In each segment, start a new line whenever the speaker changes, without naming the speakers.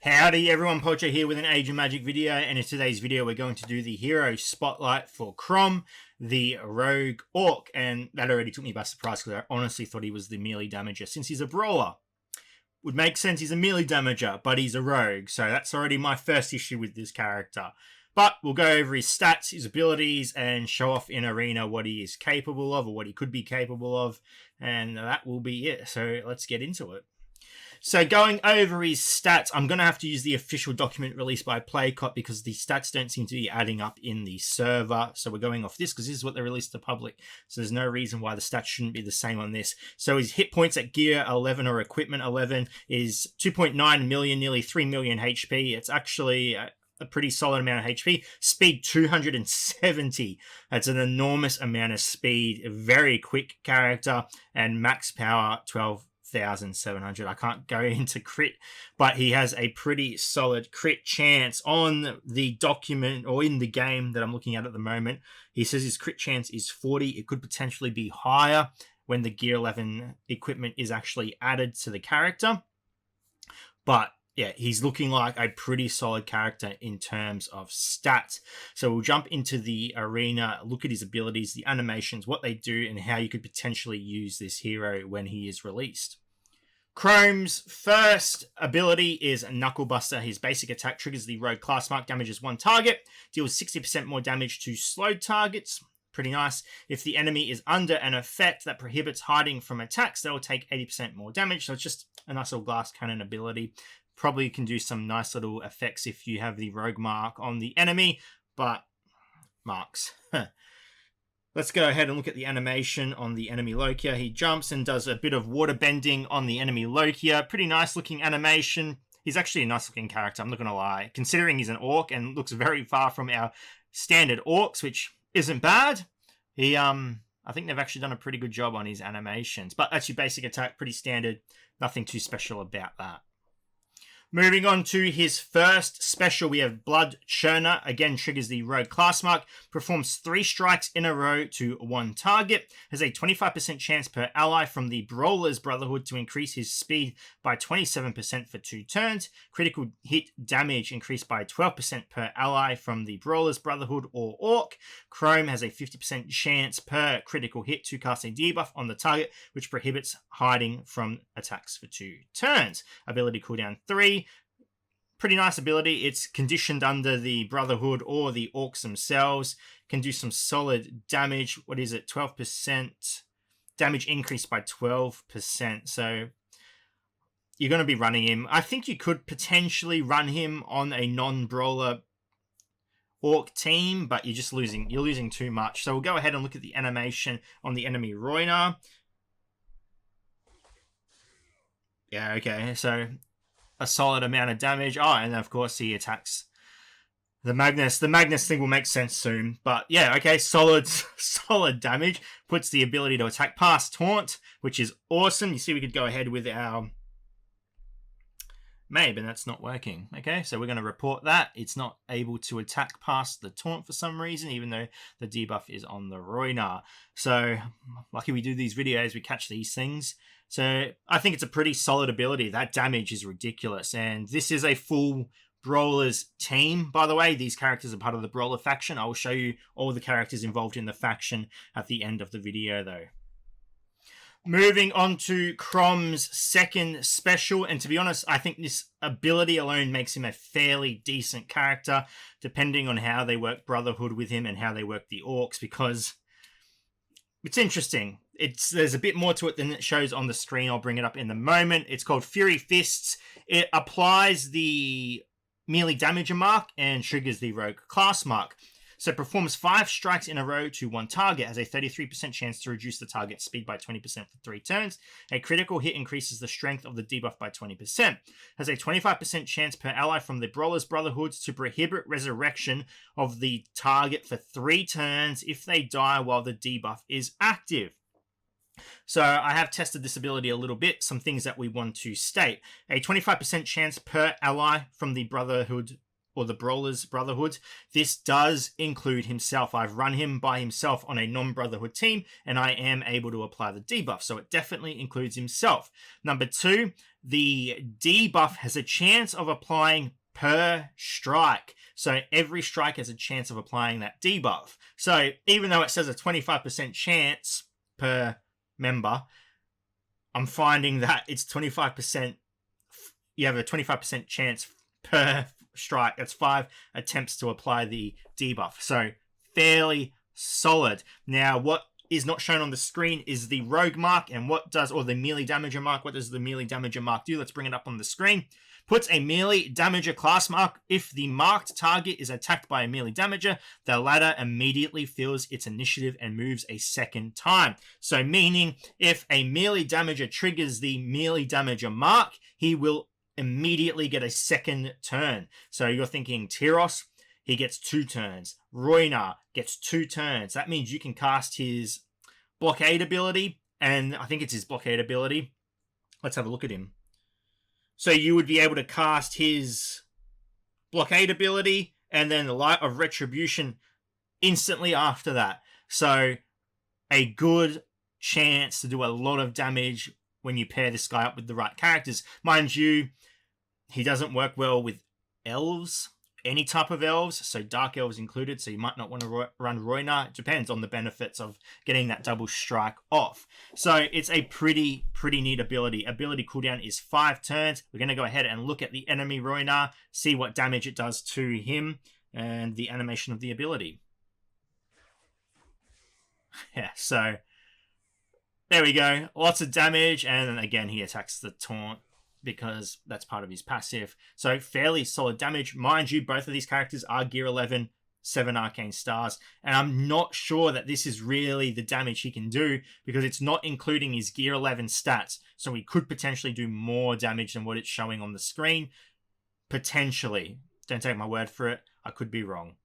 Howdy everyone, Pocho here with an Age of Magic video, and in today's video we're going to do the Hero Spotlight for Kromme, the Rogue Orc, and that already took me by surprise because I honestly thought he was the melee damager. Since he's a brawler, would make sense he's a melee damager, but he's a rogue, so that's already my first issue with this character. But we'll go over his stats, his abilities, and show off in Arena what he is capable of, or what he could be capable of, and that will be it. So let's get into it. So going over his stats, I'm going to have to use the official document released by Playcop because the stats don't seem to be adding up in the server. So we're going off this because this is what they released to the public. So there's no reason why the stats shouldn't be the same on this. So his hit points at gear 11 or equipment 11 is 2.9 million, nearly 3 million HP. It's actually a pretty solid amount of HP. Speed 270. That's an enormous amount of speed. A very quick character. And max power 12,700. I can't go into crit, but he has a pretty solid crit chance on the document or in the game that I'm looking at the moment. He says his crit chance is 40. It could potentially be higher when the Gear 11 equipment is actually added to the character. But yeah, he's looking like a pretty solid character in terms of stats. So we'll jump into the arena, look at his abilities, the animations, what they do, and how you could potentially use this hero when he is released. Kromme's first ability is Knucklebuster. His basic attack triggers the Rogue class mark, damages one target, deals 60% more damage to slowed targets. Pretty nice. If the enemy is under an effect that prohibits hiding from attacks, they will take 80% more damage. So it's just a nice little glass cannon ability. Probably can do some nice little effects if you have the rogue mark on the enemy, but marks. Let's go ahead and look at the animation on the enemy Lokia. He jumps and does a bit of water bending on the enemy Lokia. Pretty nice looking animation. He's actually a nice looking character, I'm not going to lie. Considering he's an orc and looks very far from our standard orcs, which isn't bad. I think they've actually done a pretty good job on his animations. But that's your basic attack, pretty standard. Nothing too special about that. Moving on to his first special, we have Blood Churner. Again, triggers the Rogue class mark. Performs 3 strikes in a row to one target. Has a 25% chance per ally from the Brawler's Brotherhood to increase his speed by 27% for 2 turns. Critical hit damage increased by 12% per ally from the Brawler's Brotherhood or Orc. Kromme has a 50% chance per critical hit to cast a debuff on the target, which prohibits hiding from attacks for 2 turns. Ability cooldown 3. Pretty nice ability. It's conditioned under the Brotherhood or the Orcs themselves. Can do some solid damage. What is it? 12%. Damage increased by 12%. So you're going to be running him. I think you could potentially run him on a non-brawler Orc team, but you're just losing. You're losing too much. So we'll go ahead and look at the animation on the enemy Roynar. Yeah, okay. So a solid amount of damage. Oh, and of course he attacks the Magnus. The Magnus thing will make sense soon. But yeah, okay, solid damage. Puts the ability to attack past taunt, which is awesome. You see we could go ahead with our Maybe that's not working. Okay, so we're going to report that. It's not able to attack past the taunt for some reason, even though the debuff is on the Roynar. So, lucky we do these videos, we catch these things. So, I think it's a pretty solid ability. That damage is ridiculous. And this is a full Brawlers team, by the way. These characters are part of the Brawler faction. I will show you all the characters involved in the faction at the end of the video, though. Moving on to Kromme's second special, and to be honest, I think this ability alone makes him a fairly decent character, depending on how they work Brotherhood with him and how they work the Orcs, because it's interesting. There's a bit more to it than it shows on the screen. I'll bring it up in a moment. It's called Fury Fists. It applies the melee damager mark and triggers the Rogue class mark. So performs 5 strikes in a row to one target, has a 33% chance to reduce the target's speed by 20% for 3 turns. A critical hit increases the strength of the debuff by 20%. Has a 25% chance per ally from the Brawler's Brotherhood to prohibit resurrection of the target for 3 turns if they die while the debuff is active. So I have tested this ability a little bit, some things that we want to state. A 25% chance per ally from the Brotherhood or the Brawlers Brotherhood, this does include himself. I've run him by himself on a non-Brotherhood team, and I am able to apply the debuff, so it definitely includes himself. Number 2, the debuff has a chance of applying per strike. So every strike has a chance of applying that debuff. So even though it says a 25% chance per member, I'm finding that it's 25%. You have a 25% chance per strike. That's 5 attempts to apply the debuff. So fairly solid. Now, what is not shown on the screen is the rogue mark, and or the melee damager mark. What does the melee damager mark do? Let's bring it up on the screen. Puts a melee damager class mark. If the marked target is attacked by a melee damager, the latter immediately fills its initiative and moves a second time. So meaning, if a melee damager triggers the melee damager mark, he will immediately get a second turn. So you're thinking Tyros, he gets 2 turns. Roynar gets 2 turns. That means you can cast his blockade ability, and I think it's his blockade ability. Let's have a look at him. So you would be able to cast his blockade ability and then the Light of Retribution instantly after that. So a good chance to do a lot of damage when you pair this guy up with the right characters. Mind you, he doesn't work well with elves, any type of elves, so dark elves included, so you might not want to run Roynar. It depends on the benefits of getting that double strike off. So it's a pretty neat ability. Ability cooldown is 5 turns. We're going to go ahead and look at the enemy Roynar, see what damage it does to him, and the animation of the ability. Yeah, so there we go. Lots of damage, and then again he attacks the taunt, because that's part of his passive. So fairly solid damage. Mind you, both of these characters are Gear 11, 7 Arcane Stars, and I'm not sure that this is really the damage he can do, because it's not including his Gear 11 stats, so he could potentially do more damage than what it's showing on the screen. Potentially. Don't take my word for it. I could be wrong.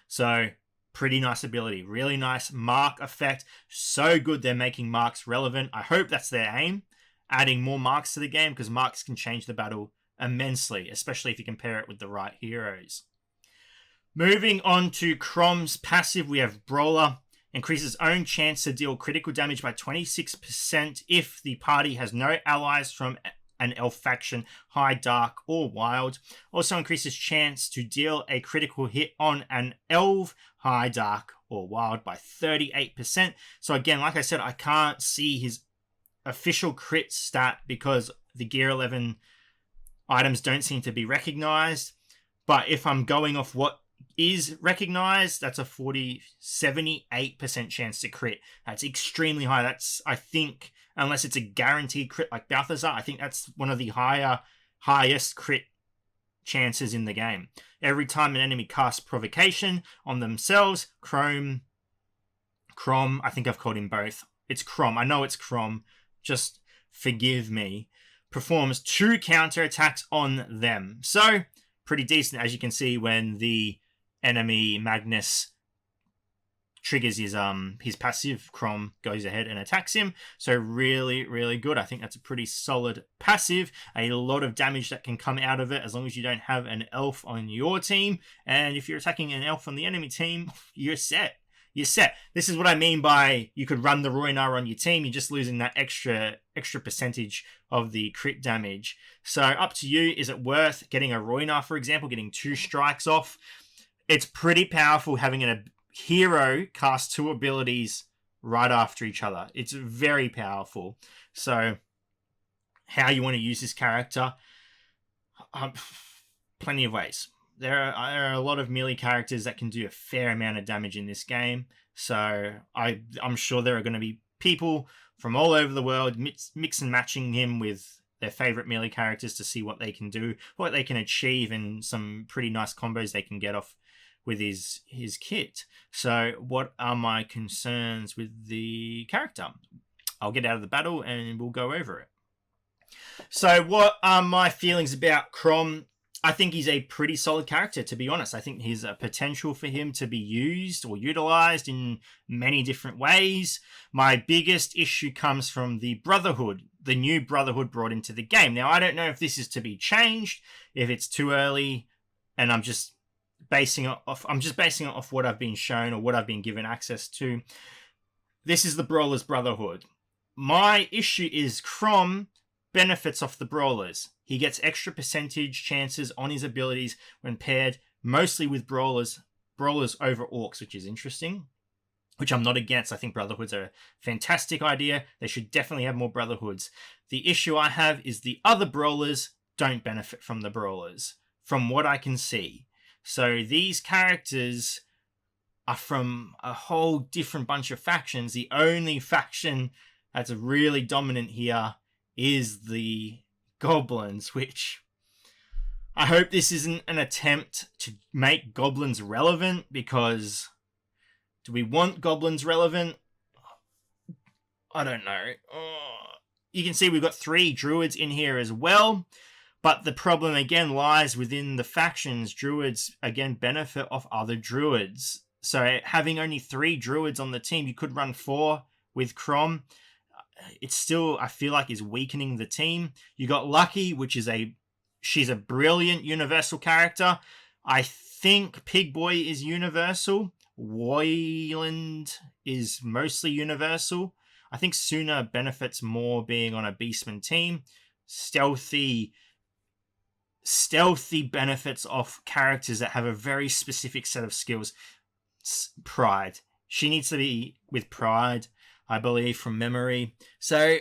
So, pretty nice ability. Really nice mark effect. So good they're making marks relevant. I hope that's their aim, adding more marks to the game, because marks can change the battle immensely, especially if you compare it with the right heroes. Moving on to Kromme's passive, we have Brawler. Increases own chance to deal critical damage by 26% if the party has no allies from an elf faction, high, dark, or wild. Also increases chance to deal a critical hit on an elf, high, dark, or wild by 38%. So again, like I said, I can't see his official crit stat because the Gear 11 items don't seem to be recognized. But if I'm going off what is recognized, that's a 78% chance to crit. That's extremely high. That's, I think, unless it's a guaranteed crit like Balthazar, I think that's one of the highest crit chances in the game. Every time an enemy casts provocation on themselves, Kromme, I think I've called him both. It's Kromme. I know it's Kromme. Just forgive me. Performs 2 counterattacks on them. So, pretty decent, as you can see, when the enemy Magnus triggers his passive, Kromme goes ahead and attacks him. So really good. I think that's a pretty solid passive. A lot of damage that can come out of it as long as you don't have an elf on your team. And if you're attacking an elf on the enemy team, you're set. You're set. This is what I mean by you could run the Roynar on your team. You're just losing that extra percentage of the crit damage. So up to you. Is it worth getting a Roynar, for example, getting 2 strikes off? It's pretty powerful having a hero cast 2 abilities right after each other. It's very powerful. So how you want to use this character? Plenty of ways. There are a lot of melee characters that can do a fair amount of damage in this game. So I'm sure there are going to be people from all over the world mix and matching him with their favorite melee characters to see what they can do, what they can achieve, and some pretty nice combos they can get off with his kit. So what are my concerns with the character? I'll get out of the battle and we'll go over it. So what are my feelings about Kromme? I think he's a pretty solid character, to be honest. I think there's a potential for him to be used or utilized in many different ways. My biggest issue comes from the Brotherhood, the new Brotherhood brought into the game. Now, I don't know if this is to be changed, if it's too early and I'm just basing it off what I've been shown or what I've been given access to. This is the Brawlers Brotherhood. My issue is Kromme benefits off the Brawlers. He gets extra percentage chances on his abilities when paired mostly with Brawlers over Orcs, which is interesting, which I'm not against. I think Brotherhoods are a fantastic idea. They should definitely have more Brotherhoods. The issue I have is the other Brawlers don't benefit from the Brawlers, from what I can see. So these characters are from a whole different bunch of factions. The only faction that's really dominant here is the Goblins, which I hope this isn't an attempt to make Goblins relevant, because do we want Goblins relevant? I don't know. You can see we've got 3 Druids in here as well, but the problem again lies within the factions. Druids again benefit off other Druids. So having only 3 Druids on the team, you could run 4 with Kromme. It's still, I feel like, is weakening the team. You got Lucky, which is she's a brilliant universal character. I think Pig Boy is universal. Woyland is mostly universal. I think Suna benefits more being on a Beastman team. Stealthy benefits off characters that have a very specific set of skills. Pride. She needs to be with Pride, I believe, from memory. So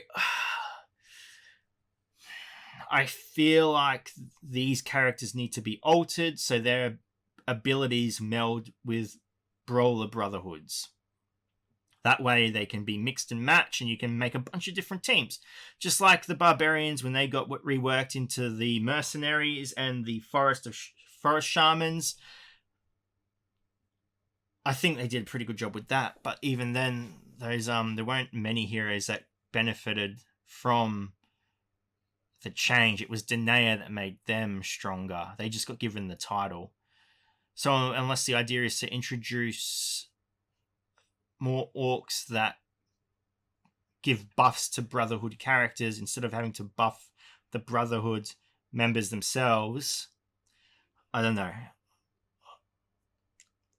I feel like these characters need to be altered so their abilities meld with Brawler Brotherhoods. That way they can be mixed and matched, and you can make a bunch of different teams. Just like the Barbarians when they got reworked into the Mercenaries and the Forest Shamans. I think they did a pretty good job with that, but even then, those there weren't many heroes that benefited from the change. It was Danae that made them stronger. They just got given the title. So unless the idea is to introduce more Orcs that give buffs to Brotherhood characters instead of having to buff the Brotherhood members themselves, I don't know.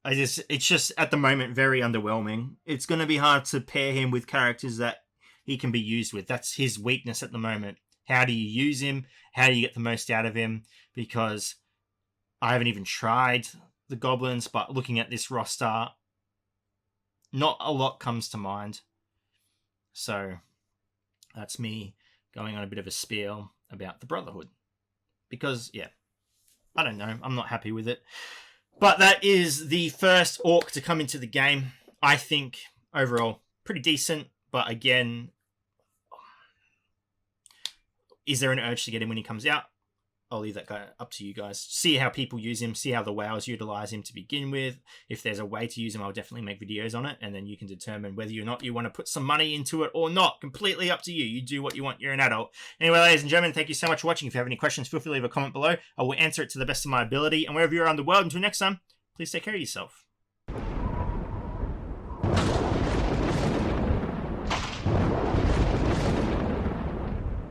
It's just at the moment very underwhelming. It's going to be hard to pair him with characters that he can be used with. That's his weakness at the moment. How do you use him? How do you get the most out of him? Because I haven't even tried the Goblins, but looking at this roster, not a lot comes to mind. So that's me going on a bit of a spiel about the Brotherhood. Because, yeah, I don't know. I'm not happy with it. But that is the first Orc to come into the game. I think, overall, pretty decent. But again, is there an urge to get him when he comes out? I'll leave that guy up to you guys. See how people use him. See how the WoWs utilize him to begin with. If there's a way to use him, I'll definitely make videos on it. And then you can determine whether or not you want to put some money into it or not. Completely up to you. You do what you want. You're an adult. Anyway, ladies and gentlemen, thank you so much for watching. If you have any questions, feel free to leave a comment below. I will answer it to the best of my ability. And wherever you're around the world, until next time, please take care of yourself.